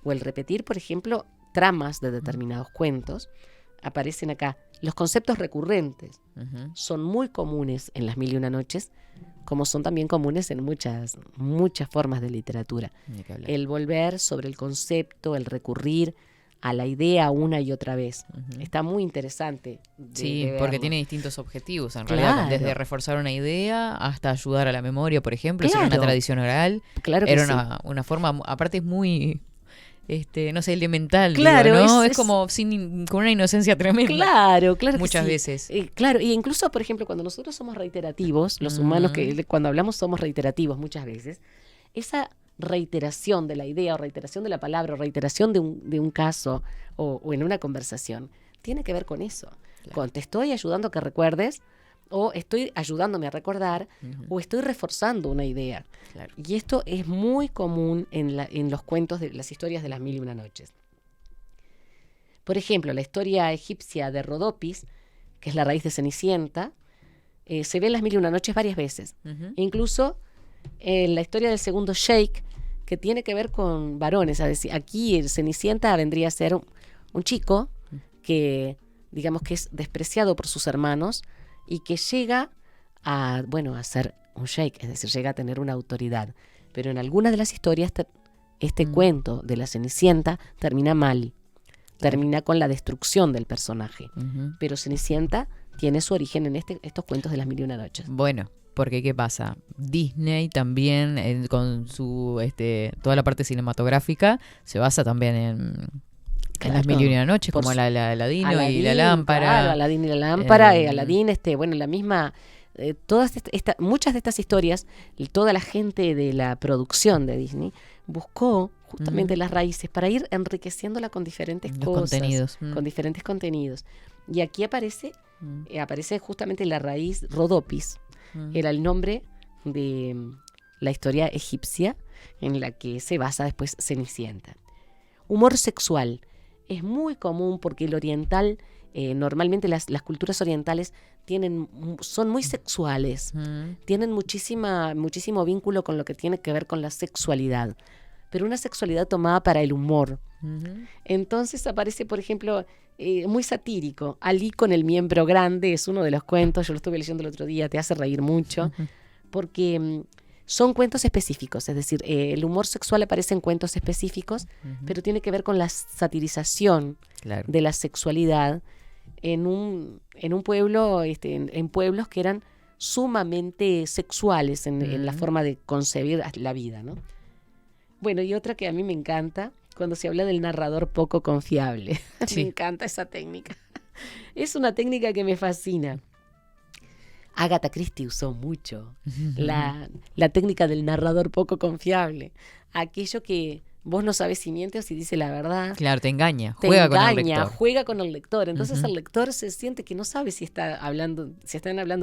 o el repetir, por ejemplo, tramas de determinados cuentos. Aparecen acá. Los conceptos recurrentes son muy comunes en Las Mil y Una Noches, como son también comunes en muchas formas de literatura. El volver sobre el concepto, el recurrir a la idea una y otra vez. Está muy interesante. Sí, porque tiene distintos objetivos, en realidad, desde reforzar una idea hasta ayudar a la memoria, por ejemplo. Claro. Si era una tradición oral, claro que era una forma, aparte es muy... no sé, elemental, claro, digo, ¿no? Es como con una inocencia tremenda. Claro muchas que sí. veces. Claro, y incluso, por ejemplo, cuando nosotros somos reiterativos, los humanos que cuando hablamos somos reiterativos muchas veces, esa reiteración de la idea o reiteración de la palabra o reiteración de un caso o en una conversación tiene que ver con eso. Claro. Con te estoy ayudando a que recuerdes, o estoy ayudándome a recordar, o estoy reforzando una idea. Claro. Y esto es muy común en los cuentos de las historias de Las Mil y Una Noches. Por ejemplo, la historia egipcia de Rodopis, que es la raíz de Cenicienta, se ve en Las Mil y Una Noches varias veces. Incluso en la historia del segundo sheik, que tiene que ver con varones. Es decir, aquí el Cenicienta vendría a ser un chico que, digamos, que es despreciado por sus hermanos, y que llega a ser un sheik, es decir, llega a tener una autoridad. Pero en algunas de las historias este cuento de la Cenicienta termina mal, termina con la destrucción del personaje. Pero Cenicienta tiene su origen en estos cuentos de Las Mil y Una Noches. Bueno, porque ¿qué pasa? Disney también, con su toda la parte cinematográfica, se basa también en Las Mil y Una Noches, como Aladino y la lámpara. Claro, Aladín y la lámpara, Aladín, la misma... muchas de estas historias, toda la gente de la producción de Disney buscó justamente las raíces para ir enriqueciéndola con diferentes cosas, con diferentes contenidos. Y aquí aparece justamente la raíz Rodopis, era el nombre de la historia egipcia en la que se basa después Cenicienta. Humor sexual. Es muy común porque el oriental, normalmente las culturas orientales son muy sexuales, tienen muchísimo vínculo con lo que tiene que ver con la sexualidad, pero una sexualidad tomada para el humor. Entonces aparece, por ejemplo, muy satírico. Alí con el miembro grande es uno de los cuentos, yo lo estuve leyendo el otro día, te hace reír mucho, porque... son cuentos específicos, es decir, el humor sexual aparece en cuentos específicos, pero tiene que ver con la satirización de la sexualidad en un pueblo, en pueblos que eran sumamente sexuales en la forma de concebir la vida, ¿no? Bueno, y otra que a mí me encanta, cuando se habla del narrador poco confiable. Sí. Me encanta esa técnica. Es una técnica que me fascina. Agatha Christie usó mucho la técnica del narrador poco confiable. Aquello que vos no sabes si miente o si dice la verdad. Claro, te engaña, juega con el lector. Juega con el lector. Entonces el lector se siente que no sabe si están hablando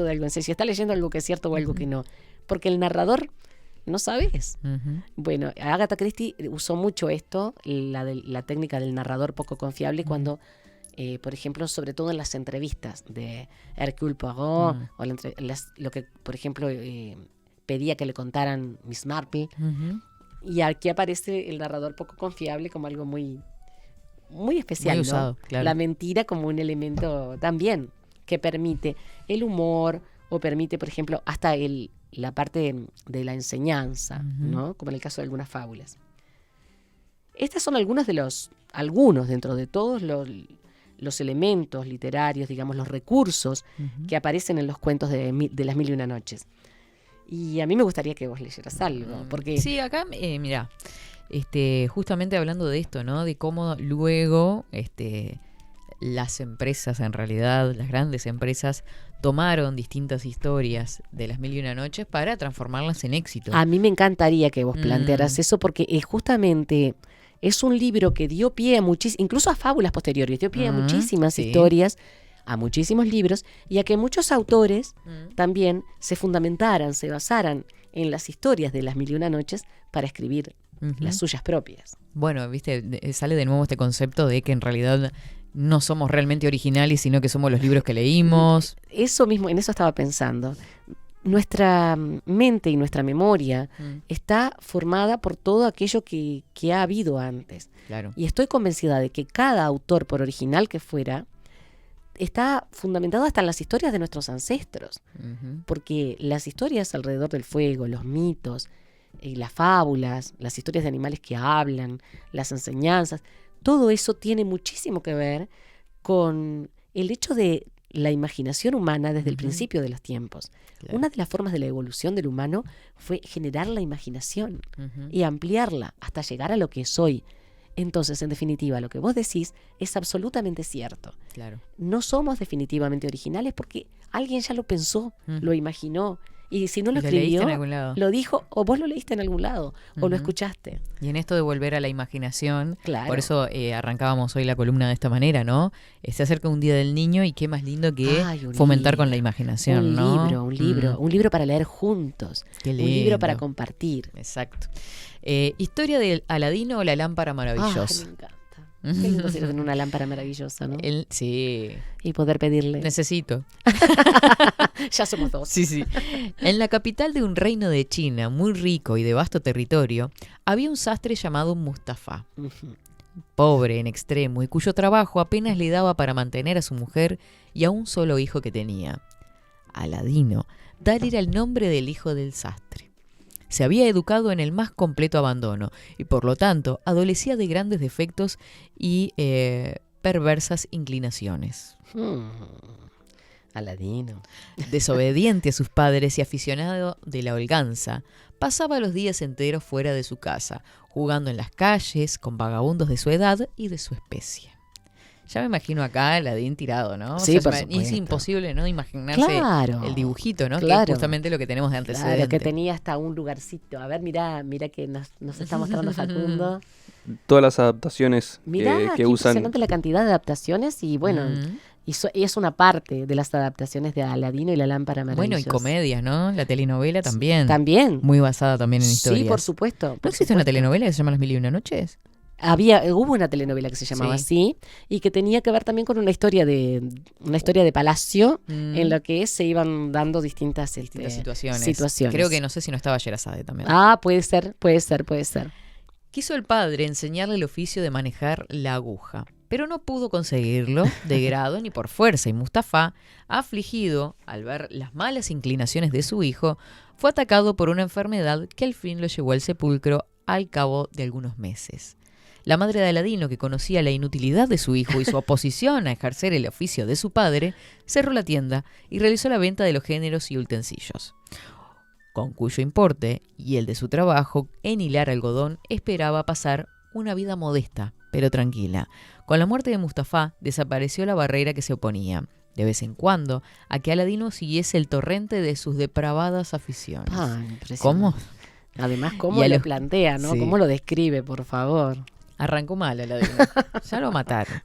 de algo en serio, si está leyendo algo que es cierto o algo que no. Porque el narrador no sabes. Bueno, Agatha Christie usó mucho esto, la técnica del narrador poco confiable, cuando, por ejemplo, sobre todo en las entrevistas de Hercule Poirot, o lo que, por ejemplo, pedía que le contaran Miss Marple. Y aquí aparece el narrador poco confiable como algo muy, muy especial, muy usado, ¿no? claro. La mentira como un elemento también que permite el humor, o permite, por ejemplo, hasta la parte de la enseñanza, ¿no? Como en el caso de algunas fábulas. Estas son algunos dentro de todos los elementos literarios, digamos, los recursos que aparecen en los cuentos de las Mil y Una Noches. Y a mí me gustaría que vos leyeras algo, porque... Sí, acá, mirá, justamente hablando de esto, ¿no? De cómo luego las empresas, en realidad, las grandes empresas, tomaron distintas historias de las Mil y Una Noches para transformarlas en éxito. A mí me encantaría que vos plantearas eso, porque justamente es un libro que dio pie a incluso a fábulas posteriores, dio pie a muchísimas historias, a muchísimos libros, y a que muchos autores también se fundamentaran, se basaran en las historias de las Mil y Una Noches para escribir las suyas propias. Bueno, viste, sale de nuevo este concepto de que en realidad no somos realmente originales, sino que somos los libros que leímos. Eso mismo, en eso estaba pensando. Nuestra mente y nuestra memoria está formada por todo aquello que ha habido antes. Claro. Y estoy convencida de que cada autor, por original que fuera, está fundamentado hasta en las historias de nuestros ancestros. Porque las historias alrededor del fuego, los mitos, las fábulas, las historias de animales que hablan, las enseñanzas, todo eso tiene muchísimo que ver con el hecho de la imaginación humana desde el principio de los tiempos. Claro. Una de las formas de la evolución del humano fue generar la imaginación y ampliarla hasta llegar a lo que es hoy. Entonces, en definitiva, lo que vos decís es absolutamente cierto. Claro. No somos definitivamente originales porque alguien ya lo pensó, lo imaginó. Y si no lo escribió, lo dijo, o vos lo leíste en algún lado, o lo escuchaste. Y en esto de volver a la imaginación, claro. Por eso arrancábamos hoy la columna de esta manera, ¿no? Se acerca un día del niño y qué más lindo que fomentar con la imaginación, ¿no? Un libro para leer juntos, qué lindo. Un libro para compartir. Exacto. Historia del Aladino o la lámpara maravillosa. Me encanta. Qué lindo ser en una lámpara maravillosa, ¿no? Sí. Y poder pedirle. Necesito. Ya somos dos. Sí. En la capital de un reino de China, muy rico y de vasto territorio, había un sastre llamado Mustafa. Pobre en extremo y cuyo trabajo apenas le daba para mantener a su mujer y a un solo hijo que tenía. Aladino, tal era el nombre del hijo del sastre. Se había educado en el más completo abandono y por lo tanto adolecía de grandes defectos y perversas inclinaciones. Aladino. Desobediente a sus padres y aficionado de la holganza, pasaba los días enteros fuera de su casa, jugando en las calles con vagabundos de su edad y de su especie. Ya me imagino acá a Aladín tirado, ¿no? Sí, por supuesto. Es imposible, ¿no? Imaginarse el dibujito, ¿no? Claro. Que es justamente lo que tenemos de antecedente. Claro, que tenía hasta un lugarcito. A ver, mirá que nos está mostrando Facundo. Todas las adaptaciones que usan. Impresionante la cantidad de adaptaciones y bueno, y es una parte de las adaptaciones de Aladino y la lámpara maravillosa. Bueno, y comedias, ¿no? La telenovela también. También. Muy basada también en historias. Sí, por supuesto. ¿No existe una telenovela que se llama Las Mil y Una Noches? Hubo una telenovela que se llamaba así y que tenía que ver también con una historia de palacio en la que se iban dando distintas situaciones. Creo que no sé si no estaba Sherazade también. Puede ser. Quiso el padre enseñarle el oficio de manejar la aguja, pero no pudo conseguirlo de grado ni por fuerza, y Mustafa, afligido al ver las malas inclinaciones de su hijo, fue atacado por una enfermedad que al fin lo llevó al sepulcro al cabo de algunos meses. La madre de Aladino, que conocía la inutilidad de su hijo y su oposición a ejercer el oficio de su padre, cerró la tienda y realizó la venta de los géneros y utensilios, con cuyo importe y el de su trabajo en hilar algodón esperaba pasar una vida modesta, pero tranquila. Con la muerte de Mustafá desapareció la barrera que se oponía, de vez en cuando, a que Aladino siguiese el torrente de sus depravadas aficiones. ¿Cómo? Además, ¿cómo lo plantea, no? Sí. ¿Cómo lo describe, por favor? Arrancó mal Aladino. Ya lo mataron.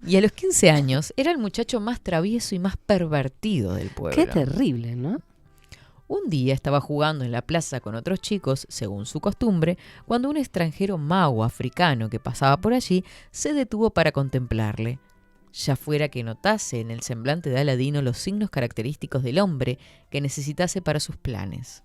Y a los 15 años era el muchacho más travieso y más pervertido del pueblo. Qué terrible, ¿no? Un día estaba jugando en la plaza con otros chicos, según su costumbre, cuando un extranjero mago africano que pasaba por allí se detuvo para contemplarle. Ya fuera que notase en el semblante de Aladino los signos característicos del hombre que necesitase para sus planes.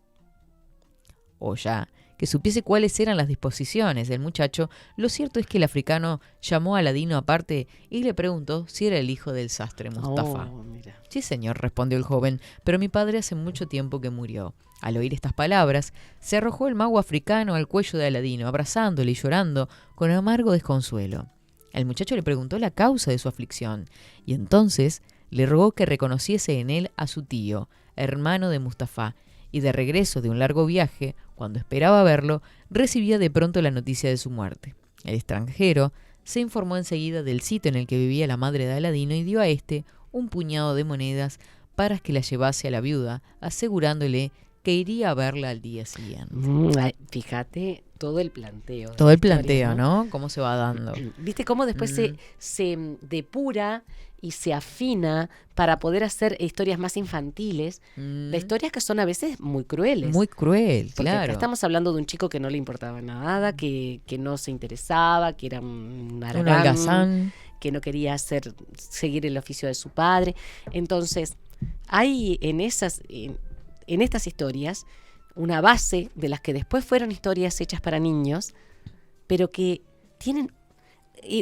O ya que supiese cuáles eran las disposiciones del muchacho, lo cierto es que el africano llamó a Aladino aparte y le preguntó si era el hijo del sastre Mustafá. Sí, señor, respondió el joven, pero mi padre hace mucho tiempo que murió. Al oír estas palabras, se arrojó el mago africano al cuello de Aladino, abrazándole y llorando con amargo desconsuelo. El muchacho le preguntó la causa de su aflicción, y entonces le rogó que reconociese en él a su tío, hermano de Mustafá, y de regreso de un largo viaje, cuando esperaba verlo, recibía de pronto la noticia de su muerte. El extranjero se informó enseguida del sitio en el que vivía la madre de Aladino y dio a éste un puñado de monedas para que la llevase a la viuda, asegurándole que iría a verla al día siguiente. Fíjate todo el planteo. Todo el planteo, ¿no? Cómo se va dando. ¿Viste cómo después se depura y se afina para poder hacer historias más infantiles? De historias que son a veces muy crueles. Muy cruel, porque claro. Acá estamos hablando de un chico que no le importaba nada, que no se interesaba, que era un holgazán, que no quería seguir el oficio de su padre. Entonces, hay en estas historias una base de las que después fueron historias hechas para niños, pero que tienen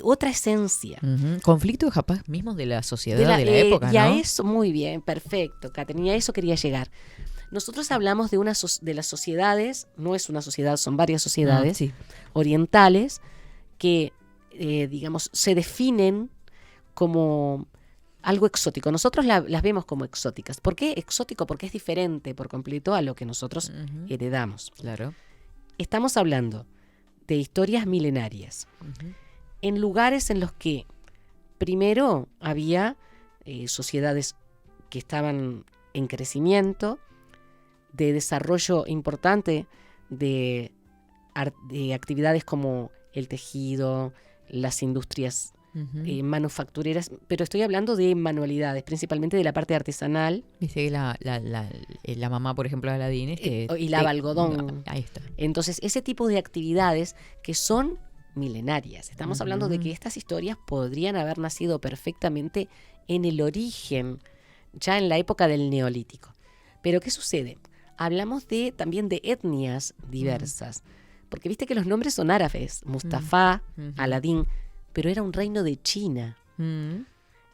otra esencia. Conflictos capaz mismos de la sociedad de la época, ¿no? Y a eso, muy bien, perfecto, Catherine, a eso quería llegar. Nosotros hablamos de las sociedades, no es una sociedad, son varias sociedades orientales que, digamos, se definen como algo exótico. Nosotros las vemos como exóticas. ¿Por qué exótico? Porque es diferente por completo a lo que nosotros heredamos. Claro. Estamos hablando de historias milenarias. En lugares en los que primero había sociedades que estaban en crecimiento, de desarrollo importante de actividades como el tejido, las industrias manufactureras, pero estoy hablando de manualidades, principalmente de la parte artesanal. Viste que la mamá, por ejemplo, de Aladín hilaba algodón. Ahí está. Entonces, ese tipo de actividades que son milenarias. Estamos hablando de que estas historias podrían haber nacido perfectamente en el origen, ya en la época del Neolítico. Pero ¿qué sucede? Hablamos también de etnias diversas, porque viste que los nombres son árabes, Mustafá, Aladín, pero era un reino de China.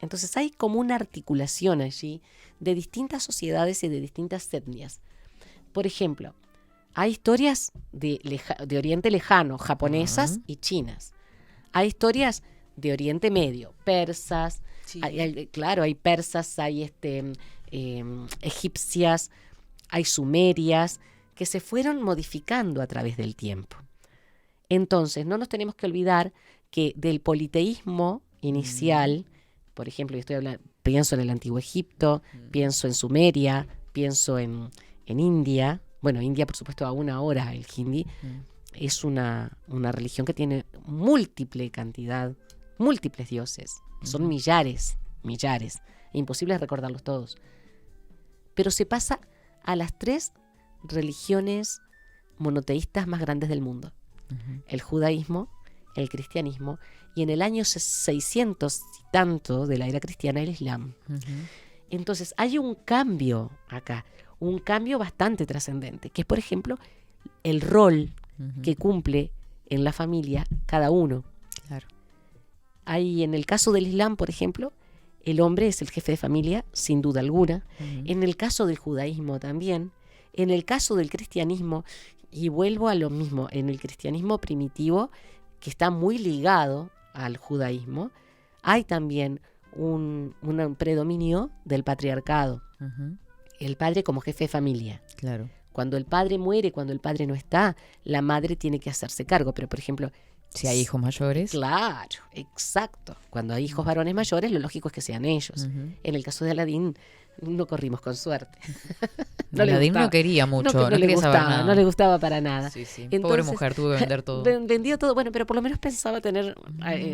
Entonces hay como una articulación allí de distintas sociedades y de distintas etnias. Por ejemplo, hay historias de Oriente Lejano, japonesas y chinas. Hay historias de Oriente Medio, persas. Sí. Hay persas, hay egipcias, hay sumerias, que se fueron modificando a través del tiempo. Entonces, no nos tenemos que olvidar que del politeísmo inicial, por ejemplo, pienso en el Antiguo Egipto, pienso en Sumeria, pienso en India. Bueno, India, por supuesto, aún ahora el hindi es una religión que tiene múltiples dioses. Son millares, imposibles recordarlos todos. Pero se pasa a las 3 religiones monoteístas más grandes del mundo. El judaísmo, el cristianismo y en el año 600 y tanto de la era cristiana el islam. Entonces hay un cambio acá, un cambio bastante trascendente, que es, por ejemplo, el rol que cumple en la familia cada uno. Claro. Hay, en el caso del islam, por ejemplo, el hombre es el jefe de familia, sin duda alguna. En el caso del judaísmo también. En el caso del cristianismo, y vuelvo a lo mismo, en el cristianismo primitivo, que está muy ligado al judaísmo, hay también un predominio del patriarcado. Uh-huh. El padre como jefe de familia. Claro. Cuando el padre muere, cuando el padre no está, la madre tiene que hacerse cargo. Pero, por ejemplo, si hay hijos mayores. Claro, exacto. Cuando hay hijos varones mayores, lo lógico es que sean ellos. Uh-huh. En el caso de Aladín, no corrimos con suerte. Aladín no quería mucho, no quería saber nada. No le gustaba para nada. Sí, sí. Entonces, pobre mujer, tuvo que vender todo. Vendió todo, bueno, pero por lo menos pensaba tener,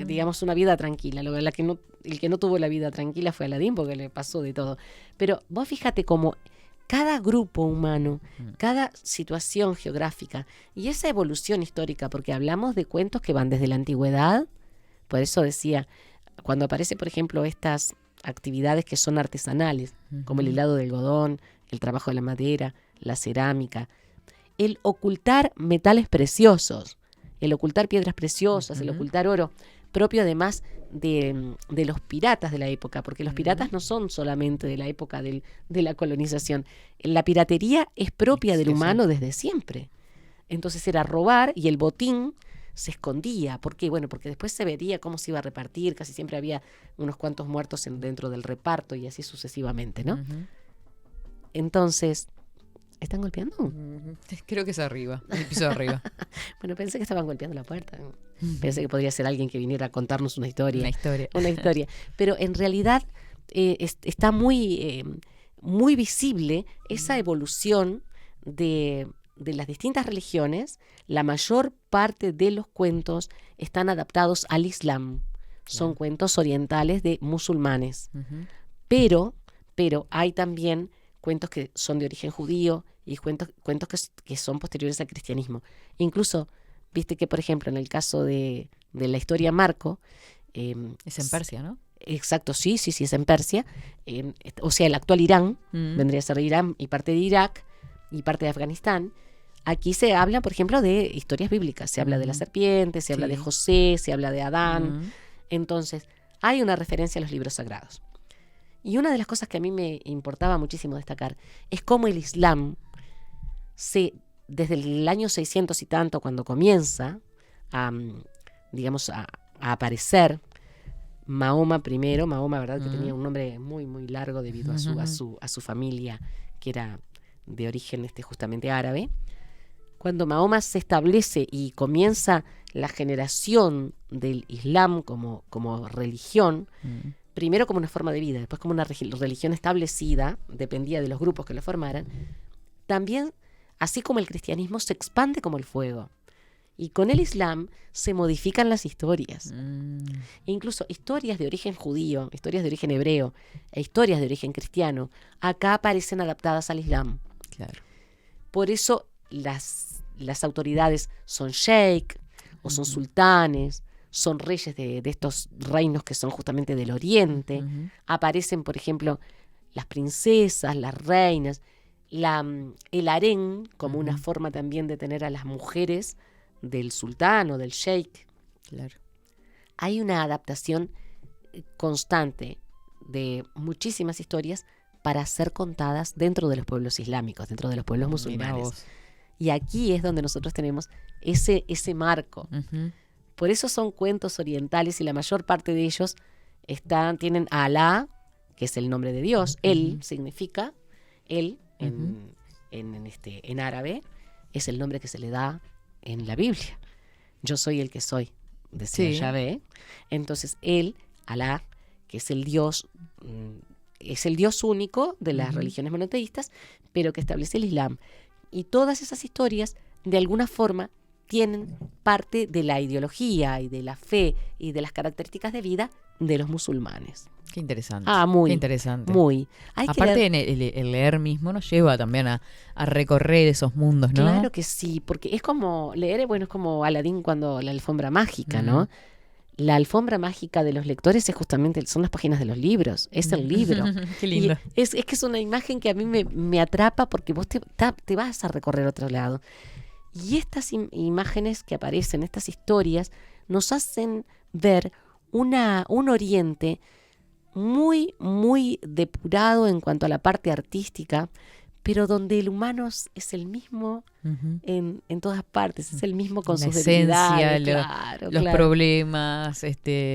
digamos, una vida tranquila. El que no tuvo la vida tranquila fue Aladín, porque le pasó de todo. Pero vos fíjate cómo cada grupo humano, cada situación geográfica y esa evolución histórica, porque hablamos de cuentos que van desde la antigüedad, por eso decía, cuando aparece, por ejemplo, estas actividades que son artesanales, como el hilado de algodón, el trabajo de la madera, la cerámica, el ocultar metales preciosos, el ocultar piedras preciosas, el ocultar oro, propio además de los piratas de la época, porque los piratas no son solamente de la época de la colonización. La piratería es propia del humano desde siempre. Entonces era robar y el botín se escondía. ¿Por qué? Bueno, porque después se vería cómo se iba a repartir, casi siempre había unos cuantos muertos dentro del reparto y así sucesivamente, ¿no? Uh-huh. Entonces, ¿están golpeando? Creo que es arriba, el piso de arriba. Bueno, pensé que estaban golpeando la puerta. Pensé que podría ser alguien que viniera a contarnos una historia. Una historia. Pero en realidad está muy visible esa evolución de las distintas religiones. La mayor parte de los cuentos están adaptados al Islam. Son cuentos orientales de musulmanes. Uh-huh. Pero hay también cuentos que son de origen judío y cuentos que son posteriores al cristianismo. Incluso, viste que, por ejemplo, en el caso de la historia Marco... es en Persia, ¿no? Exacto, sí, es en Persia. O sea, el actual Irán, vendría a ser Irán y parte de Irak y parte de Afganistán. Aquí se habla, por ejemplo, de historias bíblicas. Se habla de la serpiente, se habla de José, se habla de Adán. Entonces, hay una referencia a los libros sagrados. Y una de las cosas que a mí me importaba muchísimo destacar es cómo el Islam, desde el año 600 y tanto, cuando comienza a aparecer Mahoma primero, ¿verdad? Que tenía un nombre muy, muy largo debido a su familia, que era de origen justamente árabe. Cuando Mahoma se establece y comienza la generación del Islam como religión, primero como una forma de vida, después como una religión establecida, dependía de los grupos que lo formaran, también, así como el cristianismo, se expande como el fuego. Y con el Islam se modifican las historias. Incluso historias de origen judío, historias de origen hebreo e historias de origen cristiano, acá aparecen adaptadas al Islam. Claro. Por eso las autoridades son sheikh o son sultanes, son reyes de estos reinos que son justamente del oriente. Aparecen, por ejemplo, las princesas, las reinas, el harén como una forma también de tener a las mujeres del sultán o del sheikh. Claro. Hay una adaptación constante de muchísimas historias para ser contadas dentro de los pueblos islámicos, dentro de los pueblos musulmanes. Y aquí es donde nosotros tenemos ese marco. Por eso son cuentos orientales y la mayor parte de ellos tienen a Alá, que es el nombre de Dios. Él significa, él en árabe, es el nombre que se le da en la Biblia. Yo soy el que soy, decía Yahvé. Entonces él, Alá, que es el Dios único de las religiones monoteístas, pero que establece el Islam. Y todas esas historias, de alguna forma, tienen parte de la ideología y de la fe y de las características de vida de los musulmanes. Qué interesante. Muy qué interesante. Muy. Aparte, el leer mismo nos lleva también a recorrer esos mundos, ¿no? Claro que sí, porque es como leer, es como Aladín cuando la alfombra mágica, ¿no? La alfombra mágica de los lectores son las páginas de los libros, es el libro. Qué lindo. Y es que es una imagen que a mí me atrapa porque vos te vas a recorrer a otro lado. Y estas imágenes que aparecen, estas historias, nos hacen ver un Oriente muy, muy depurado en cuanto a la parte artística, pero donde el humano es el mismo en todas partes, es el mismo con sus esencia, debilidades, los problemas,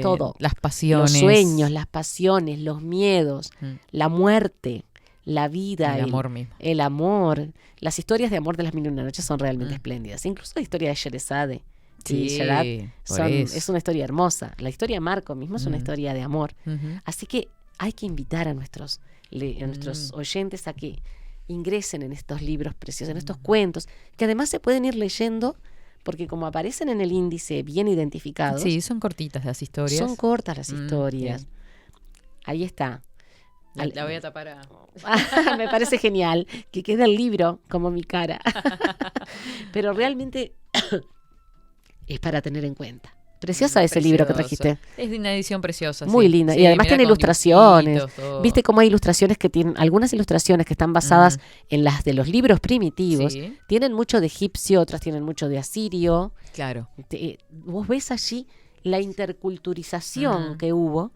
todo, las pasiones, los sueños, las pasiones, los miedos, la muerte, la vida, el amor mismo. El amor. Las historias de amor de las Mil y una Noches son realmente espléndidas. Incluso la historia de Sherezade y Sharad es una historia hermosa. La historia de Marco mismo es una historia de amor. Así que hay que invitar a nuestros oyentes a que ingresen en estos libros preciosos, en estos cuentos, que además se pueden ir leyendo, porque como aparecen en el índice bien identificados. Sí, son cortitas las historias. Son cortas las historias. Ahí está. La voy a tapar Me parece genial que quede el libro como mi cara. Pero realmente es para tener en cuenta. Preciosa ese libro que trajiste. Es de una edición preciosa. Muy linda. Y además tiene ilustraciones. Viste cómo hay ilustraciones que tienen, algunas ilustraciones que están basadas en las de los libros primitivos. Sí. Tienen mucho de egipcio, otras tienen mucho de asirio. Claro. Vos ves allí la interculturización que hubo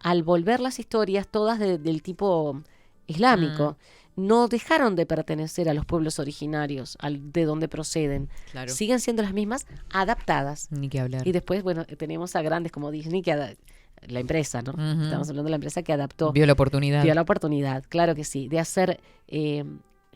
al volver las historias todas del tipo islámico. No dejaron de pertenecer a los pueblos originarios, de donde proceden. Claro. Siguen siendo las mismas, adaptadas. Ni que hablar. Y después, bueno, tenemos a grandes como Disney, la empresa, ¿no? Estamos hablando de la empresa que adaptó. Vio la oportunidad. Vio la oportunidad, claro que sí, de hacer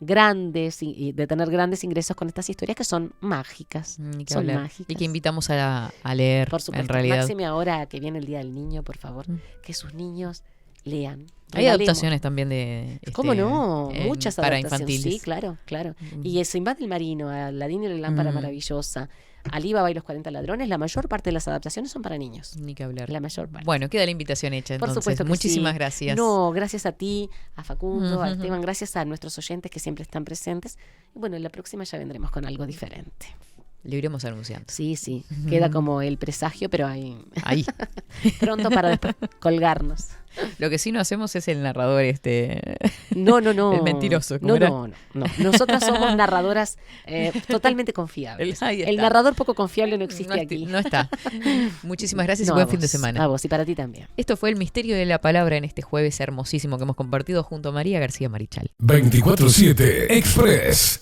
grandes, y de tener grandes ingresos con estas historias que son mágicas. Son mágicas. Y que invitamos a leer, por supuesto, en realidad. Máxime ahora que viene el Día del Niño, por favor, que sus niños lean. Hay adaptaciones también de... ¿Cómo no? Muchas para adaptaciones. infantiles. Sí, claro. Y Sinbad el Marino, Aladín y la lámpara maravillosa, Alibaba y los 40 ladrones, la mayor parte de las adaptaciones son para niños. Ni que hablar. La mayor parte. Bueno, queda la invitación hecha entonces. Por supuesto que muchísimas gracias. No, gracias a ti, a Facundo, a Esteban, gracias a nuestros oyentes que siempre están presentes. Y bueno, en la próxima ya vendremos con algo diferente. Lo iremos anunciando. Sí, queda como el presagio, pero ahí. Pronto para después colgarnos. Lo que sí no hacemos es el narrador No. El mentiroso. No. Nosotras somos narradoras totalmente confiables. El narrador poco confiable no existe aquí. No está. Muchísimas gracias y buen fin de semana. A vos y para ti también. Esto fue El Misterio de la Palabra en este jueves hermosísimo que hemos compartido junto a María García Marichal. 24/7 Express.